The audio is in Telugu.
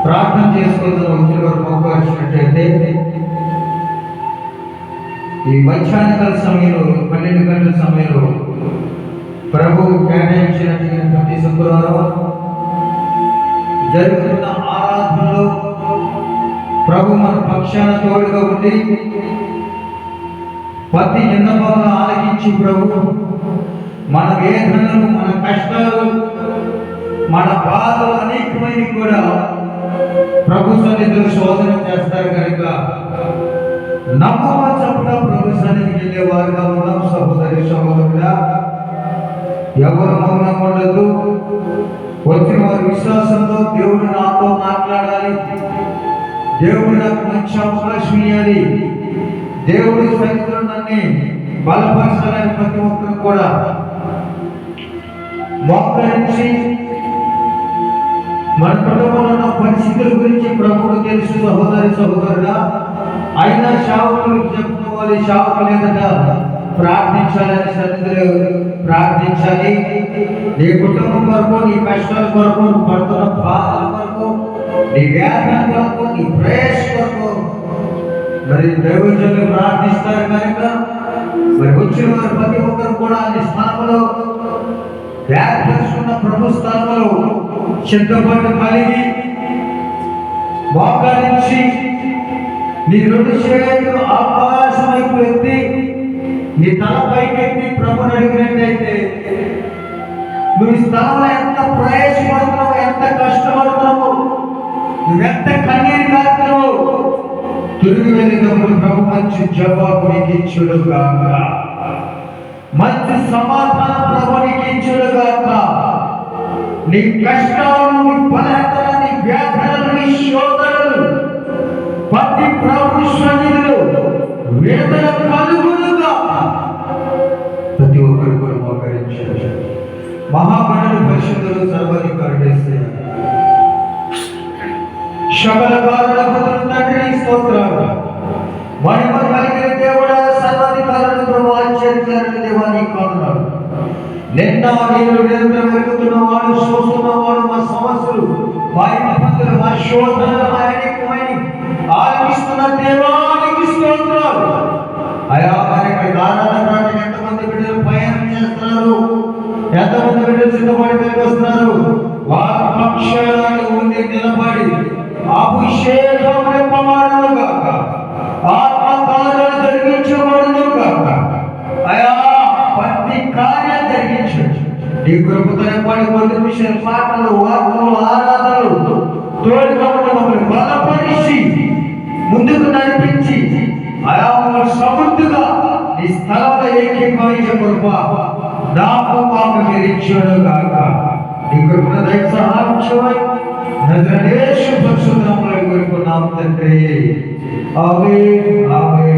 ప్రార్థన చేసుకుందాం. వచ్చిన వారు మొక్కవచ్చినట్లయితే ఈ మధ్యాహ్నకాల సమయంలో 12 గంటల సమయంలో ప్రభువు కేటాయించినటువంటి ప్రతి శుక్రవారం జరుగుతున్న ఆరాధనలో ప్రభు మన పక్షాన తోడుగా ఉండి ప్రతి విన్నపాలను ఆలకించి ప్రభు మన వేదనలు, మన కష్టాలు, మన బాధలు అనేకమైన కూడా ప్రభు సన్నిధిలో శోధన చేస్తారు కనుక నమ్మకం ప్రభు సన్నిధికి వెళ్ళేవారుగా ఉన్నాం. సహోదరి సహోదరుడా, ఎవరు మౌనం ఉండదు. వచ్చిన వారి విశ్వాసంతో దేవుడు నాతో మాట్లాడాలి, దేవుడు నాకు మంచి అవకాశం ఇవ్వాలి, దేవుడి సన్నిధిలో నన్ను బలపరచాలని ప్రతి ఒక్కరు కూడా మోకరించి మన కుటుంబంలో ఉన్న పరిస్థితుల గురించి ప్రభువుకు తెలుసు. సహోదరి సహోదరుడా, అయినా సేవకులకు చెప్పుకోవాలి, సేవకులు లేదట ప్రార్థించాలని సన్నిధిలో ప్రార్థించాలి. నీ కుటుంబం కొరకు, నీ కష్టాల కొరకు, నువ్వు పడుతున్న బాధల కొరకు, నీ వేదన కొరకు, నీ ప్రయాస కొరకు మరి దైవజనులు ప్రార్థిస్తారు కనుక మరి వచ్చిన వారు ప్రతి ఒక్కరు కూడా అన్ని స్థానంలో ఏర్పరుచుకున్న ప్రభు స్థానంలో సిద్ధపడి కలిగి మోకరించి నీ 2 చేతులు ఆకాశం వైపు ఎత్తి నీ తల పైకెత్తి ప్రభుని అడిగినట్టయితే నువ్వు ఈ స్థలంలో ఎంత ప్రయాసపడుతున్నావు, ఎంత కష్టపడుతున్నావు, నువ్వెంత కన్నీరు కాస్తున్నావు, తిరిగి వెళ్ళినప్పుడు ప్రభు మంచి జవాబు నీకు ఇచ్చుడుగాక, మంచి సమాధానం ప్రభు నీకు ఇచ్చుడుగాక. నీ కష్టాలు, నీ బలహీనతలు, నీ వ్యాధులు, నీ శోధనలు ప్రతి ప్రభు సన్నిధిలో వేదన కలుగునుగా ప్రతి ఒక్కరు కూడా మోకరించారు. మహాగణుడు పరిశుద్ధులు సర్వాధికారుడు సకల కారులకు తండ్రి స్తోత్రాలు. మహిమ కలిగిన దేవుడా, సర్వాధికారుడు ప్రభు, ఆశ్చర్యకరుడు దేవా, నీ కారణాలు నిన్న నేను నిరంతరం వెలుగుతున్నవాడు, చూస్తున్నవాడు, మా సమస్యలు, మా ఇబ్బందులు, మా శోధనలు, మా అనేకమైన ఆలకిస్తున్న దేవానికి స్తోత్రాలు. అయా మరి ఆరాధన ఎంతమంది బిడ్డలు ప్రయాణం చేస్తున్నారు, ఎంతమంది బిడ్డలు సిద్ధపడి వెళ్ళి వస్తున్నారు, వారి పక్షాలను ఉండి నిలబడి అభిషేకం నింపబడును గాక, ఆత్మకార్యాలు జరిగించబడును గాక. అయా ప్రతి కార్యం జరిగించు. నీ కృపతో నింపడి కొన్ని విషయాలు, పాటలు, వార్తలు, ఆరాధనలు తోడుగా మమ్మల్ని బలపరిచి ముందుకు నడిపించి అయా సమృద్ధిగా నీ స్థలంలో ఏకీభవించే కృప నాకు మాకు నిరీక్షణ గాక. నీ కృపణ దయ సహాయం చేయమని నజరేయుని పరిశుద్ధ నామములో వేడుకుంటున్నాము తండ్రి. ఆమేన్, ఆమేన్.